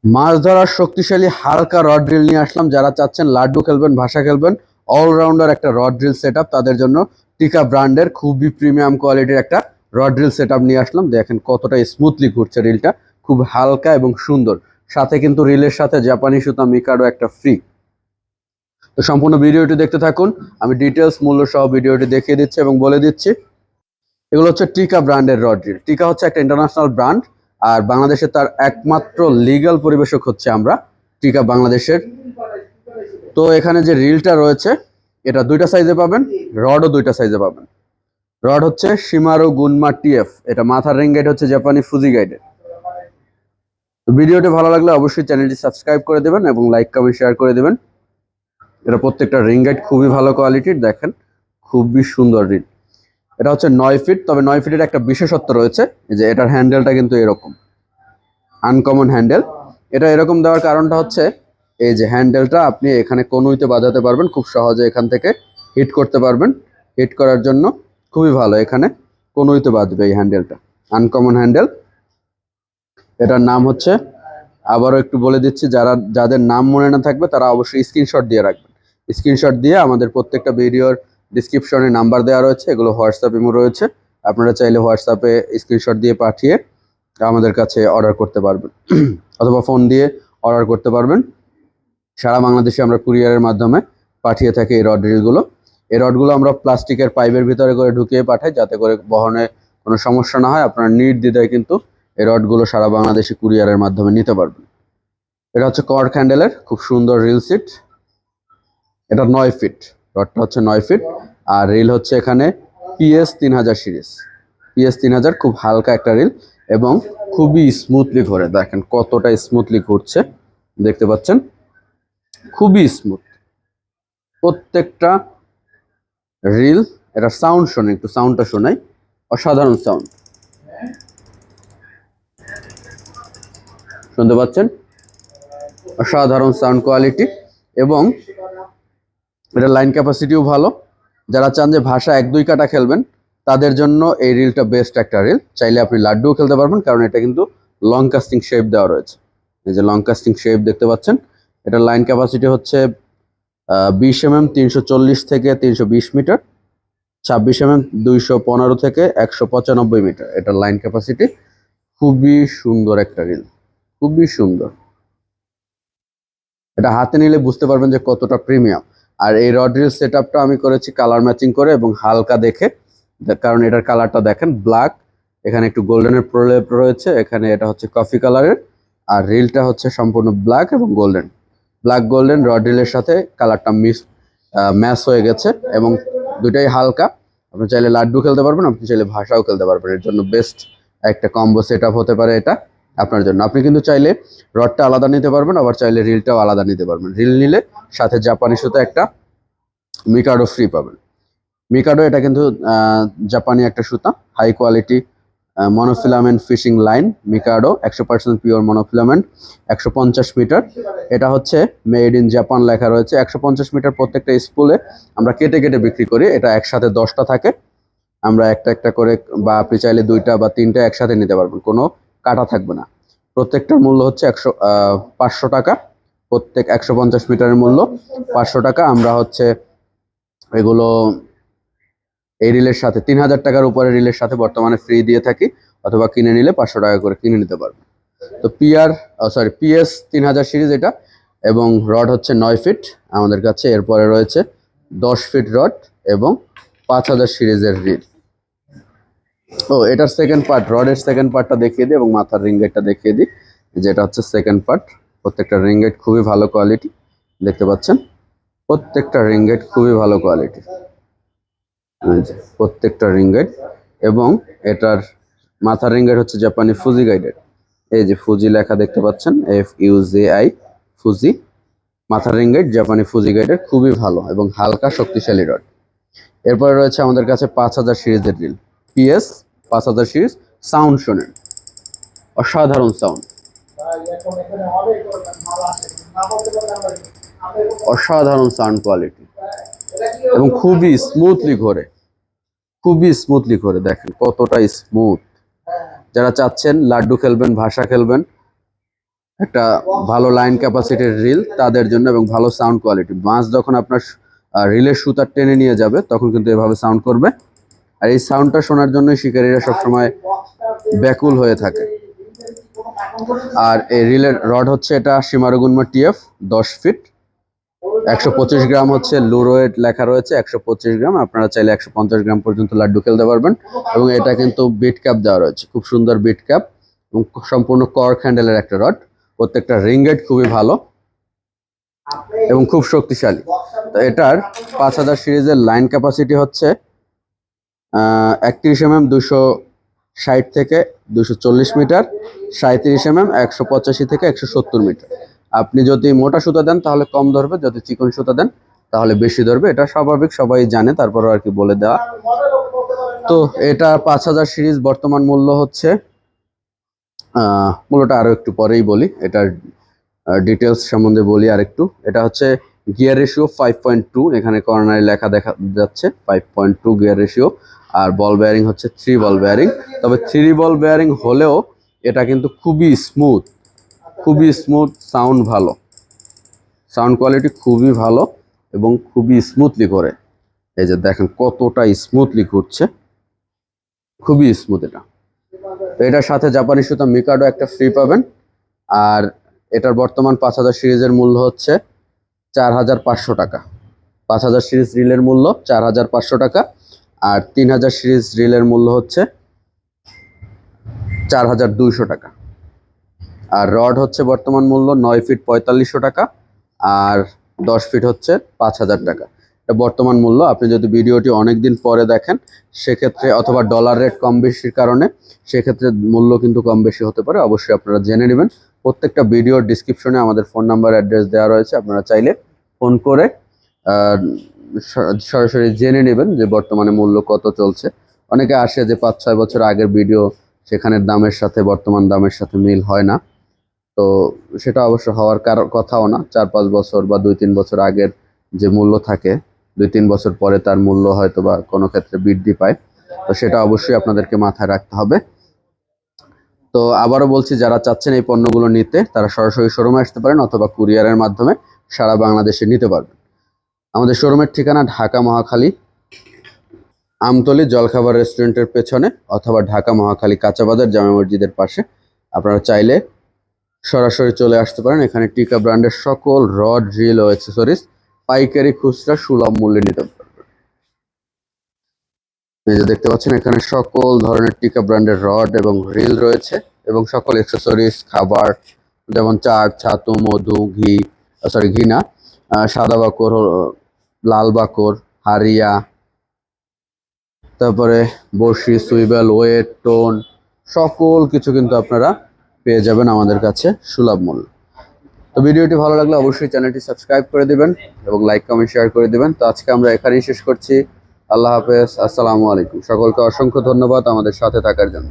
মাছ ধরার শক্তিশালী হালকা রড ড্রিল নিয়ে আসলাম। যারা চাচ্ছেন লাড্ডু খেলবেন, ভাষা খেলবেন, অলরাউন্ডার একটা রড ড্রিল সেটআপ, তাদের জন্য টিকা ব্র্যান্ডের খুবই প্রিমিয়াম কোয়ালিটির একটা রড ড্রিল সেটআপ নিয়ে আসলাম। দেখেন কতটা স্মুথলি ঘুরছে রিলটা, খুব হালকা এবং সুন্দর। সাথে কিন্তু রিলের সাথে জাপানি সুতা মিকাডো একটা ফ্রি। তো সম্পূর্ণ ভিডিওটি দেখতে থাকুন, আমি ডিটেলস মূল্য সহ ভিডিওটি দেখিয়ে দিচ্ছি এবং বলে দিচ্ছি। এগুলো হচ্ছে টিকা ব্র্যান্ডের রড ড্রিল। টিকা হচ্ছে একটা ইন্টারন্যাশনাল ব্র্যান্ড, আর বাংলাদেশে তার একমাত্র লিগ্যাল পরিবেশক হচ্ছে আমরা, টিকা বাংলাদেশের। তো এখানে যে রিলটা রয়েছে এটা দুইটা সাইজে পাবেন, রডও দুইটা সাইজে পাবেন। রড হচ্ছে শিমারো গুনমা টিএফ, এটা মাথার রিং গাইড হচ্ছে জাপানি ফুজি গাইডের। তো ভিডিওটি ভালো লাগলে অবশ্যই চ্যানেলটি সাবস্ক্রাইব করে দেবেন এবং লাইক কমেন্ট শেয়ার করে দেবেন। এটা প্রত্যেকটা রিং গাইড খুবই ভালো কোয়ালিটির, দেখেন খুবই সুন্দর রিল। এটা হচ্ছে 9 ফিট, তবে 9 ফিটের একটা বিশেষত্ব রয়েছে, যে এটার হ্যান্ডেলটা কিন্তু এরকম আনকমন হ্যান্ডেল। এটা এরকম দেওয়ার কারণটা হচ্ছে এই যে হ্যান্ডেলটা আপনি এখানে কনুইতে বাজাতে পারবেন, খুব সহজে এখান থেকে হিট করতে পারবেন। হিট করার জন্য খুবই ভালো, এখানে কনুইতে বাজবে এই হ্যান্ডেলটা, আনকমন হ্যান্ডেল। এটার নাম হচ্ছে, আবারও একটু বলে দিচ্ছি, যাদের নাম মনে না থাকবে তারা অবশ্যই স্ক্রিনশট দিয়ে রাখবেন। স্ক্রিনশট দিয়ে আমাদের প্রত্যেকটা ভিডিওর ডিসক্রিপশনে নাম্বার দেওয়া রয়েছে, এগুলো হোয়াটসঅ্যাপ ইমো রয়েছে। আপনারা চাইলে হোয়াটসঅ্যাপে স্ক্রিনশট দিয়ে পাঠিয়ে আমাদের কাছে অর্ডার করতে পারবেন অথবা ফোন দিয়ে অর্ডার করতে পারবেন। সারা বাংলাদেশে আমরা কুরিয়ারের মাধ্যমে পাঠিয়ে থাকি এই রড ড্রিলগুলো। এই রডগুলো আমরা প্লাস্টিকের পাইপের ভিতরে করে ঢুকিয়ে পাঠাই, যাতে করে বহনে কোনো সমস্যা না হয়। আপনারা নির্দ্বিধায় কিন্তু এই রডগুলো সারা বাংলাদেশে কুরিয়ারের মাধ্যমে নিতে পারবেন। এটা হচ্ছে কর্ক হ্যান্ডেলের খুব সুন্দর রিল সিট। এটা 9 ফিট, রডটা হচ্ছে 9 ফিট, আর রিল হচ্ছে এখানে পিএস 3000 সিরিজ। পিএস 3000 খুব হালকা একটা রিল এবং খুবই স্মুথলি ঘোরে, দেখেন কতটা স্মুথলি ঘুরছে, দেখতে পাচ্ছেন খুবই স্মুথ প্রত্যেকটা রিল। এটা সাউন্ড শোনে, একটু সাউন্ডটা শোনাই, অসাধারণ সাউন্ড শুনতে পাচ্ছেন, অসাধারণ সাউন্ড কোয়ালিটি। এবং এটা লাইন ক্যাপাসিটিও ভালো। যারা চান যে ভাষা 1-2 কাটা খেলবেন তাদের জন্য এই রিলটা বেস্ট একটা রিল। চাইলে আপনি লাড্ডুও খেলতে পারবেন, কারণ এটা কিন্তু লং কাস্টিং শেপ দেওয়া রয়েছে। এই যে লং কাস্টিং শেপ দেখতে পাচ্ছেন। এটা লাইন ক্যাপাসিটি হচ্ছে 20 mm 340 থেকে 320 মিটার, 26 mm 215 থেকে 195 মিটার, এটা লাইন ক্যাপাসিটি। খুবই সুন্দর একটা রিল, খুবই সুন্দর। এটা হাতে নিলে বুঝতে পারবেন যে কতটা প্রিমিয়াম। আর এই রড রিল সেটআপটা আমি করেছি কালার ম্যাচিং করে এবং হালকা দেখে, কারণ এটার কালারটা দেখেন ব্ল্যাক, এখানে একটু গোল্ডেনের প্রলেপ রয়েছে, এখানে এটা হচ্ছে কফি কালারের, আর রিলটা হচ্ছে সম্পূর্ণ ব্ল্যাক এবং গোল্ডেন। ব্ল্যাক গোল্ডেন রড রিলের সাথে কালারটা ম্যাচ হয়ে গেছে এবং দুটাই হালকা। আপনি চাইলে লাড্ডু খেলতে পারবেন, আপনি চাইলে ভাষাও খেলতে পারবেন। এর জন্য বেস্ট একটা কম্বো সেটআপ হতে পারে এটা আপনার জন্য। আপনি কিন্তু চাইলে রডটা আলাদা নিতে পারবেন, আবার চাইলে রিলটাও আলাদা নিতে পারবেন। রিল নিলে সাথে জাপানি সুতো একটা মিকাডো ফ্রি পাবেন। মিকাডো এটা কিন্তু জাপানি একটা সুতা, high quality monofilament fishing line. Mikado 100% pure monofilament, 150 metre. এটা হচ্ছে মেড ইন জাপান লেখা রয়েছে। 150 মিটার প্রত্যেকটা স্পুলে আমরা কেটে কেটে বিক্রি করি। এটা একসাথে 10টা থাকে, আমরা একটা একটা করে, বা আপনি চাইলে 2টা বা 3টা একসাথে নিতে পারবেন, কোনো কাটা থাকবে না। প্রত্যেকটার মূল্য হচ্ছে 500 টাকা। প্রত্যেক 150 মিটারের মূল্য 500 টাকা। আমরা হচ্ছে এগুলো এই রিলের সাথে 3000 টাকার উপরে রিলের সাথে বর্তমানে ফ্রি দিয়ে থাকি, অথবা কিনে নিলে 500 টাকা করে কিনে নিতে পারবেন। তো পিএস 3000 সিরিজ এটা, এবং রড হচ্ছে 9 ফিট আমাদের কাছে। এরপরে রয়েছে 10 ফিট রড এবং 5000 সিরিজের রিল। ও এটার সেকেন্ড পার্ট, রডের সেকেন্ড পার্টটা দেখিয়ে দিই এবং মাথার রিং গাইডটা দেখিয়ে দিই। যেটা হচ্ছে সেকেন্ড পার্ট। প্রত্যেকটা রিং গাইড খুবই ভালো কোয়ালিটি, দেখতে পাচ্ছেন প্রত্যেকটা রিং গাইড খুবই ভালো কোয়ালিটি, প্রত্যেকটা রিং গাইড। এবং এটার মাথার রিং গাইড হচ্ছে জাপানি ফুজি গাইডের। এই যে ফুজি লেখা দেখতে পাচ্ছেন, FUJI ফুজি। মাথার রিং গাইড জাপানি ফুজি গাইডের, খুবই ভালো এবং হালকা শক্তিশালী রড। এরপরে রয়েছে আমাদের কাছে 5000 সিরিজের রিল, পিএস 5000 সিরিজ। সাউন্ড শোনেন, অসাধারণ সাউন্ড, অসাধারণ সাউন্ড কোয়ালিটি এবং খুবই স্মুথলি ঘোরে, খুবই স্মুথলি ঘোরে, দেখেন কতটা স্মুথ। যারা চাচ্ছেন লাড্ডু খেলবেন, ভাষা খেলবেন, একটা ভালো লাইন ক্যাপাসিটির রিল তাদের জন্য এবং ভালো সাউন্ড কোয়ালিটি। মাছ যখন আপনার রিলের সুতার টেনে নিয়ে যাবে তখন কিন্তু এভাবে সাউন্ড করবে। আর এই সাউন্ডটা শোনার জন্যই শিকারীরা সবসময় ব্যাকুল হয়ে থাকে। আর এই রিলের রড হচ্ছে এটা শিমারুগুনমা টিএফ 10 ফিট, 125 গ্রাম হচ্ছে লুরোয়েট লেখা রয়েছে, 125 গ্রাম। আপনারা চাইলে 150 গ্রাম পর্যন্ত লাড্ডু খেলতে পারবেন। এবং এটা কিন্তু বিট ক্যাপ দেওয়া রয়েছে, খুব সুন্দর বিট ক্যাপ এবং সম্পূর্ণ কর্ক হ্যান্ডেলের একটা রড। প্রত্যেকটা রিংগেট খুবই ভালো এবং খুব শক্তিশালী। তো এটার 5000 সিরিজের লাইন ক্যাপাসিটি হচ্ছে 31 mm 260 থেকে 240 মিটার, 37 mm 185 থেকে 170 মিটার। আপনি যদি মোটা সুতা দেন তাহলে কম ধরবে, যদি চিকন সুতা দেন তাহলে বেশি ধরবে। এটা স্বাভাবিক, সবাই জানে, তারপরও আর কি বলে দেওয়া। তো এটা 5000 সিরিজ বর্তমান মূল্য হচ্ছে, মূল্যটা আরো একটু পরেই বলি, এটার ডিটেলস সম্বন্ধে বলি আর একটু। এটা হচ্ছে গিয়ার রেশিও 5.2, এখানে কর্নারে লেখা দেখা যাচ্ছে 5.2 গিয়ার রেশিও। আর বল বেয়ারিং হচ্ছে 3 বল বেয়ারিং। তবে 3 বল বেয়ারিং হলেও এটা কিন্তু খুবই স্মুথ, সাউন্ড ভালো, সাউন্ড কোয়ালিটি খুবই ভালো এবং খুবই স্মুথলি করে। এই যে দেখেন কতটা স্মুথলি ঘুরছে, খুবই স্মুথ এটা। তো এটার সাথে জাপানি সুতা মিকাডো একটা ফ্রি পাবেন। আর এটার বর্তমান 5000 সিরিজের মূল্য হচ্ছে 4500 টাকা। 5000 সিরিজ রিলের মূল্য 4500 টাকা। আর 3000 সিরিজ রিলের মূল্য হচ্ছে 4200 টাকা। আর রড হচ্ছে বর্তমান মূল্য 9 ফিট 4500 টাকা আর 10 ফিট হচ্ছে 5000 টাকা। এটা বর্তমান মূল্য। আপনি যদি ভিডিওটি অনেকদিন পরে দেখেন সেক্ষেত্রে, অথবা ডলার রেট কম বেশির কারণে, সেক্ষেত্রে মূল্য কিন্তু কম বেশি হতে পারে। অবশ্যই আপনারা জেনে নেবেন। প্রত্যেকটা ভিডিওর ডিসক্রিপশনে আমাদের ফোন নাম্বার, অ্যাড্রেস দেওয়া রয়েছে। আপনারা চাইলে ফোন করে সরাসরি জেনে নেবেন যে বর্তমানে মূল্য কত চলছে। অনেকে আসে যে 5-6 বছর আগের ভিডিও, সেখানের দামের সাথে বর্তমান দামের সাথে মিল হয় না। তো সেটা অবশ্য হওয়ার কথাও না। 4-5 বছর বা 2-3 বছর আগের যে মূল্য থাকে, 2-3 বছর পরে তার মূল্য হয়তো বা কোনো ক্ষেত্রে বৃদ্ধি পায়। তো সেটা অবশ্যই আপনাদেরকে মাথায় রাখতে হবে। তো আবারও বলছি, যারা চাচ্ছেন এই পণ্যগুলো নিতে তারা সরাসরি শোরুমে আসতে পারেন অথবা কুরিয়ারের মাধ্যমে সারা বাংলাদেশে নিতে পারবেন। আমাদের শোরুমের ঠিকানা ঢাকা মহাখালী, আমতলী জলখাবার রেস্টুরেন্টের পেছনে, অথবা ঢাকা মহাখালী কাঁচাবাজার জামে মসজিদের পাশে। আপনারা চাইলে সরাসরি চলে আসতে পারেন। এখানে টিকা ব্র্যান্ডের সকল রড, রিল ও অ্যাক্সেসরিজ পাইকারি খুচরা সুলভ মূল্যে নিতে পারবেন। এই যে দেখতে পাচ্ছেন এখানে সকল ধরনের টিকা ব্র্যান্ডের রড এবং রিল রয়েছে এবং সকল অ্যাক্সেসরিজ, খাবার যেমন চাট, ছাতু, মধু, ঘি, ঘি না, সাদা বাকর, লাল বাকর, হারিয়া, তারপরে বড়শি, সুইবেল, ওয়েট, টোন, সকল কিছু কিন্তু আপনারা পেয়ে যাবেন আমাদের কাছে সুলভ মূল্য। তো ভিডিওটি ভালো লাগলে অবশ্যই চ্যানেলটি সাবস্ক্রাইব করে দিবেন এবং লাইক, কমেন্ট, শেয়ার করে দিবেন। তো আজকে আমরা এখানেই শেষ করছি। আল্লাহ হাফেজ, আসসালামু আলাইকুম। সকলকে অসংখ্য ধন্যবাদ আমাদের সাথে থাকার জন্য।